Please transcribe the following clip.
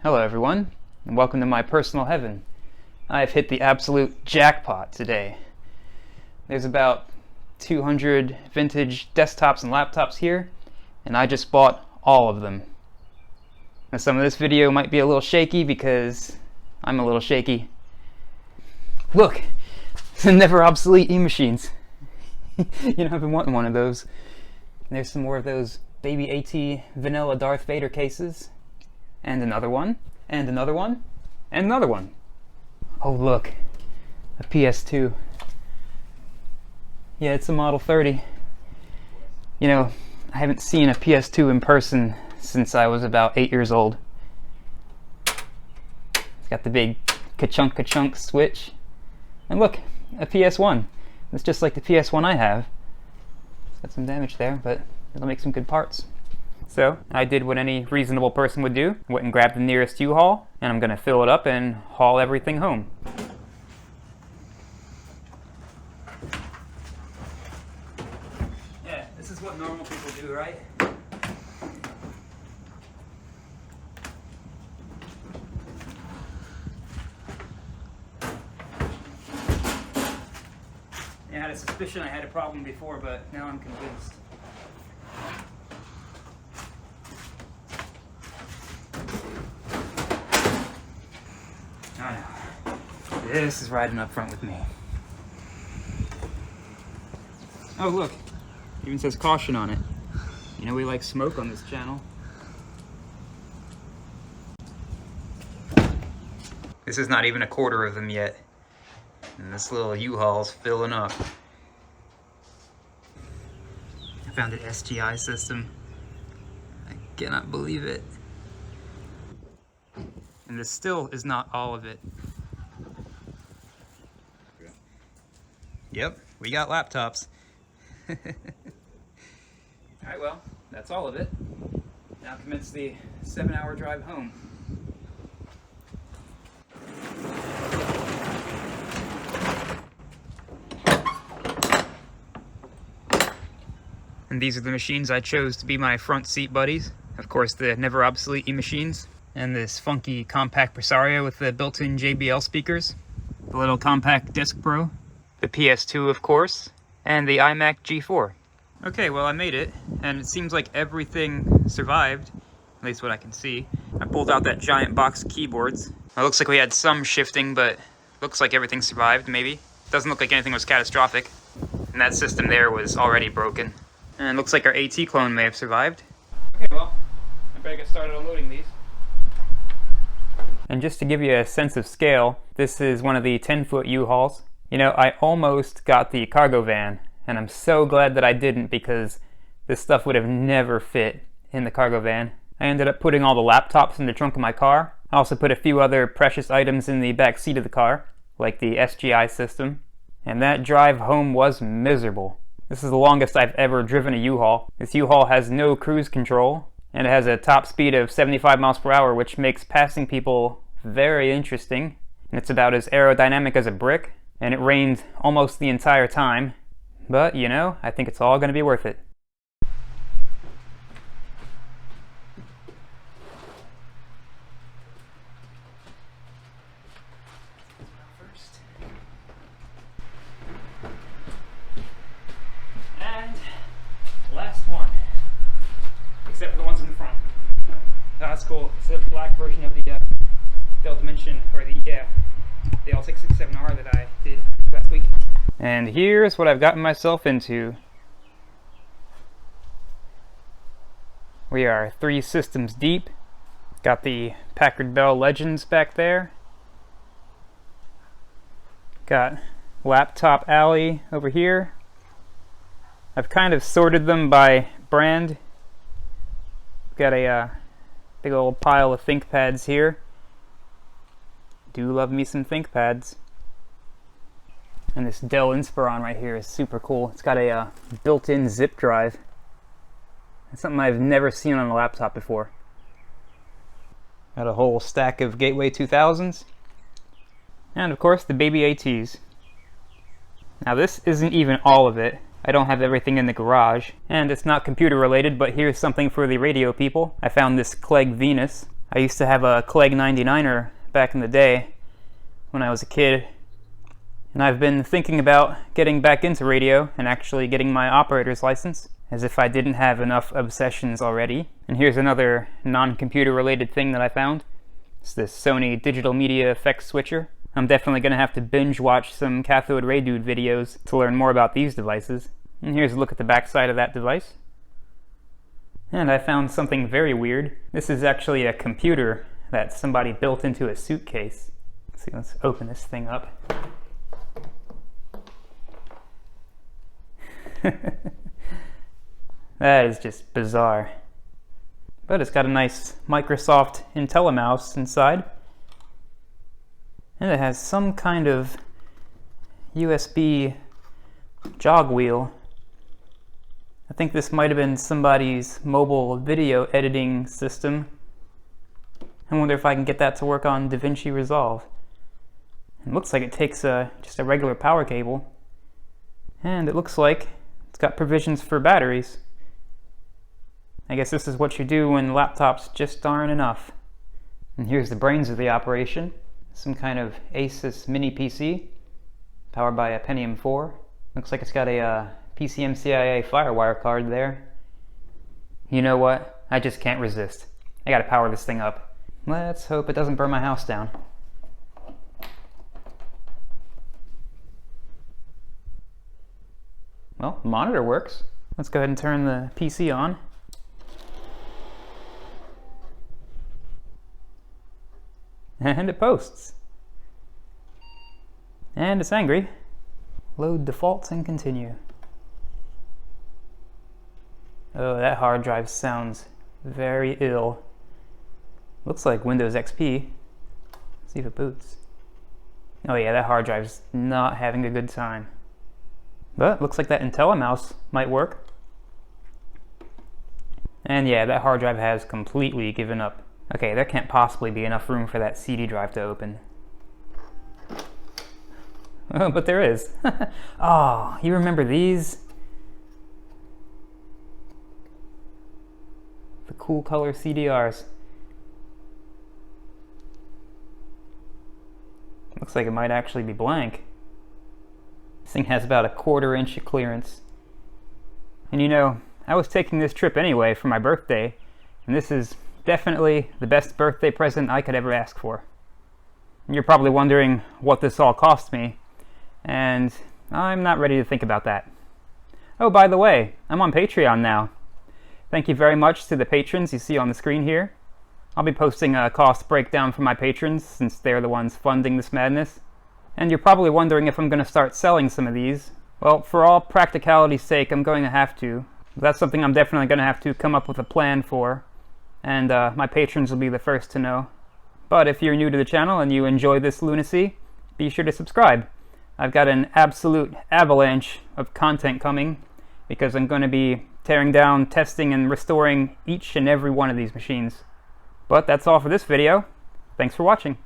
Hello everyone, and welcome to my personal heaven. I've hit the absolute jackpot today. There's about 200 vintage desktops and laptops here, and I just bought all of them. Now some of this video might be a little shaky because I'm a little shaky. Look! The never obsolete e-machines. You know, I've been wanting one of those. And there's some more of those baby AT vanilla Darth Vader cases. And another one, and another one, and another one. Oh look, a PS2. Yeah, it's a Model 30. You know, I haven't seen a PS2 in person since I was about 8 years old. It's got the big ka-chunk switch. And look, a PS1. It's just like the PS1 I have. It's got some damage there, but it'll make some good parts. So I did what any reasonable person would do. Went and grabbed the nearest U-Haul, and I'm gonna fill it up and haul everything home. Yeah, this is what normal people do, right? Yeah, I had a suspicion I had a problem before, but now I'm convinced. I know. This is riding up front with me. Oh look, it even says caution on it. You know we like smoke on this channel. This is not even a quarter of them yet. And this little U-Haul's filling up. I found an SGI system. I cannot believe it. And this still is not all of it. Yep, we got laptops. Alright, well, that's all of it. Now commence the 7-hour drive home. And these are the machines I chose to be my front seat buddies. Of course, the never obsolete e-machines. And this funky compact Presario with the built-in JBL speakers. The little compact Disc Pro. The PS2, of course. And the iMac G4. Okay, well I made it. And it seems like everything survived. At least what I can see. I pulled out that giant box of keyboards. It looks like we had some shifting, but looks like everything survived, maybe. Doesn't look like anything was catastrophic. And that system there was already broken. And it looks like our AT clone may have survived. Okay, well, I better get started unloading these. And just to give you a sense of scale, this is one of the 10-foot U-Hauls. You know, I almost got the cargo van, and I'm so glad that I didn't because this stuff would have never fit in the cargo van. I ended up putting all the laptops in the trunk of my car. I also put a few other precious items in the back seat of the car, like the SGI system. And that drive home was miserable. This is the longest I've ever driven a U-Haul. This U-Haul has no cruise control, and it has a top speed of 75 miles per hour, which makes passing people very interesting. And it's about as aerodynamic as a brick, and it rained almost the entire time. But, you know, I think it's all going to be worth it. And last one. Except for the ones in the front. That's cool. It's the black version of the Delta Dimension, or the L667R that I did last week. And here's what I've gotten myself into. We are 3 systems deep. Got the Packard Bell Legends back there. Got Laptop Alley over here. I've kind of sorted them by brand. Got a big old pile of ThinkPads here. Do love me some ThinkPads. And this Dell Inspiron right here is super cool. It's got a built-in zip drive. It's something I've never seen on a laptop before. Got a whole stack of Gateway 2000s. And of course the baby ATs. Now this isn't even all of it. I don't have everything in the garage, and it's not computer related, but here's something for the radio people. I found this Clegg Venus. I used to have a Clegg 99er back in the day when I was a kid, and I've been thinking about getting back into radio and actually getting my operator's license, as if I didn't have enough obsessions already. And here's another non-computer related thing that I found. It's this Sony digital media effects switcher. I'm definitely going to have to binge watch some cathode ray dude videos to learn more about these devices. And here's a look at the back side of that device. And I found something very weird. This is actually a computer that somebody built into a suitcase. Let's see, let's open this thing up. That is just bizarre. But it's got a nice Microsoft IntelliMouse inside. And it has some kind of USB jog wheel. I think this might have been somebody's mobile video editing system. I wonder if I can get that to work on DaVinci Resolve. It looks like it takes just a regular power cable. And it looks like it's got provisions for batteries. I guess this is what you do when laptops just aren't enough. And here's the brains of the operation. Some kind of Asus mini PC, powered by a Pentium 4. Looks like it's got a PCMCIA FireWire card there. You know what? I just can't resist. I gotta power this thing up. Let's hope it doesn't burn my house down. Well, the monitor works. Let's go ahead and turn the PC on. And it posts. And it's angry. Load defaults and continue. Oh, that hard drive sounds very ill. Looks like Windows XP. Let's see if it boots. Oh yeah, that hard drive's not having a good time. But looks like that IntelliMouse might work. And yeah, that hard drive has completely given up. Okay, there can't possibly be enough room for that CD drive to open. Oh, but there is. Oh, you remember these? The cool color CDRs. Looks like it might actually be blank. This thing has about a 1/4 inch of clearance. And you know, I was taking this trip anyway for my birthday, and this is definitely the best birthday present I could ever ask for. And you're probably wondering what this all cost me, and I'm not ready to think about that. Oh, by the way, I'm on Patreon now. Thank you very much to the patrons you see on the screen here. I'll be posting a cost breakdown for my patrons since they're the ones funding this madness. And you're probably wondering if I'm going to start selling some of these. Well, for all practicality's sake, I'm going to have to. That's something I'm definitely going to have to come up with a plan for. And my patrons will be the first to know. But if you're new to the channel and you enjoy this lunacy, be sure to subscribe. I've got an absolute avalanche of content coming because I'm going to be tearing down, testing, and restoring each and every one of these machines. But that's all for this video. Thanks for watching.